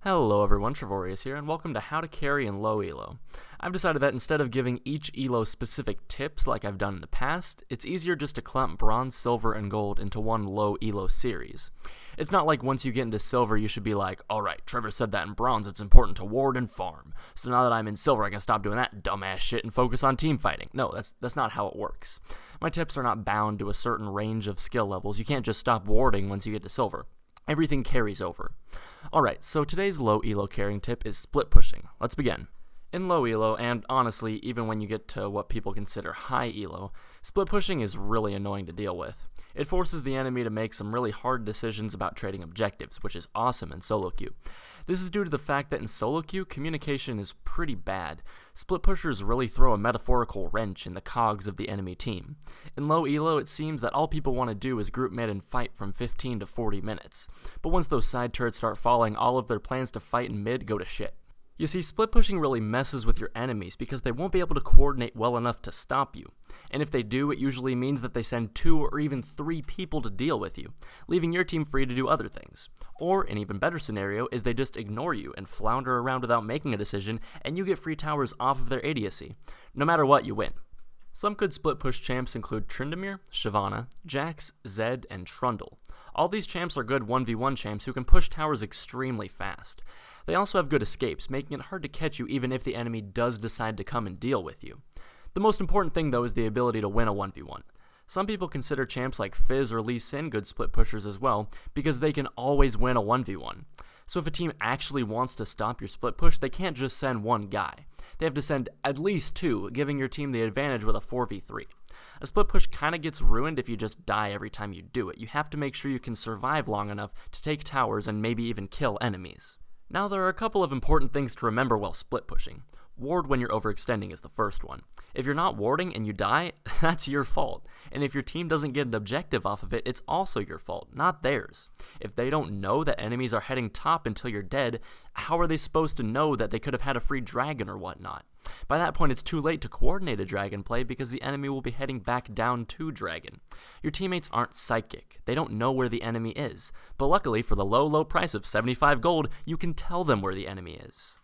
Hello everyone, Trevorius here, and welcome to How to Carry in Low ELO. I've decided that instead of giving each ELO specific tips like I've done in the past, it's easier just to clump bronze, silver, and gold into one Low ELO series. It's not like once you get into silver you should be like, alright, Trevor said that in bronze it's important to ward and farm, so now that I'm in silver I can stop doing that dumbass shit and focus on team fighting. No, that's not how it works. My tips are not bound to a certain range of skill levels. You can't just stop warding once you get to silver. Everything carries over. Alright, so today's low elo carrying tip is split pushing. Let's begin. In low elo, and honestly, even when you get to what people consider high elo, split pushing is really annoying to deal with. It forces the enemy to make some really hard decisions about trading objectives, which is awesome in solo queue. This is due to the fact that in solo queue, communication is pretty bad. Split pushers really throw a metaphorical wrench in the cogs of the enemy team. In low elo, it seems that all people want to do is group mid and fight from 15 to 40 minutes. But once those side turrets start falling, all of their plans to fight in mid go to shit. You see, split pushing really messes with your enemies because they won't be able to coordinate well enough to stop you. And if they do, it usually means that they send 2 or even 3 people to deal with you, leaving your team free to do other things. Or, an even better scenario is they just ignore you and flounder around without making a decision, and you get free towers off of their idiocy. No matter what, you win. Some good split push champs include Tryndamere, Shyvana, Jax, Zed, and Trundle. All these champs are good 1v1 champs who can push towers extremely fast. They also have good escapes, making it hard to catch you even if the enemy does decide to come and deal with you. The most important thing though is the ability to win a 1v1. Some people consider champs like Fizz or Lee Sin good split pushers as well, because they can always win a 1v1. So if a team actually wants to stop your split push, they can't just send one guy. They have to send at least 2, giving your team the advantage with a 4v3. A split push kinda gets ruined if you just die every time you do it. You have to make sure you can survive long enough to take towers and maybe even kill enemies. Now there are a couple of important things to remember while split pushing. Ward when you're overextending is the first one. If you're not warding and you die, that's your fault. And if your team doesn't get an objective off of it, it's also your fault, not theirs. If they don't know that enemies are heading top until you're dead, how are they supposed to know that they could have had a free dragon or whatnot? By that point, it's too late to coordinate a dragon play because the enemy will be heading back down to dragon. Your teammates aren't psychic. They don't know where the enemy is. But luckily, for the low price of 75 gold, you can tell them where the enemy is.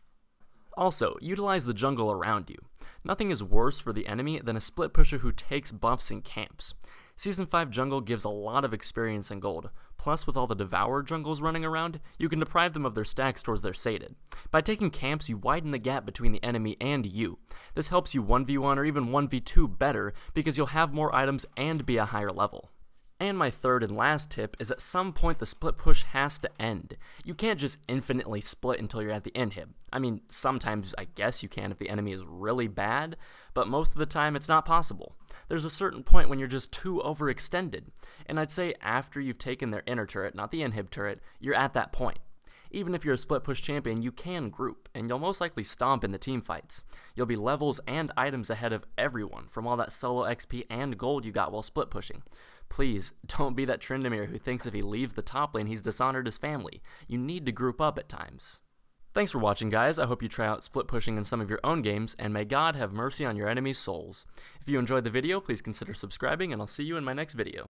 Also, utilize the jungle around you. Nothing is worse for the enemy than a split pusher who takes buffs in camps. Season 5 jungle gives a lot of experience and gold, plus with all the devourer jungles running around, you can deprive them of their stacks towards their sated. By taking camps, you widen the gap between the enemy and you. This helps you 1v1 or even 1v2 better because you'll have more items and be a higher level. And my third and last tip is at some point the split push has to end. You can't just infinitely split until you're at the inhib. I mean, sometimes I guess you can if the enemy is really bad, but most of the time it's not possible. There's a certain point when you're just too overextended, and I'd say after you've taken their inner turret, not the inhib turret, you're at that point. Even if you're a split push champion, you can group, and you'll most likely stomp in the team fights. You'll be levels and items ahead of everyone from all that solo XP and gold you got while split pushing. Please, don't be that Tryndamere who thinks if he leaves the top lane he's dishonored his family. You need to group up at times. Thanks for watching, guys. I hope you try out split pushing in some of your own games, and may God have mercy on your enemies' souls. If you enjoyed the video, please consider subscribing, and I'll see you in my next video.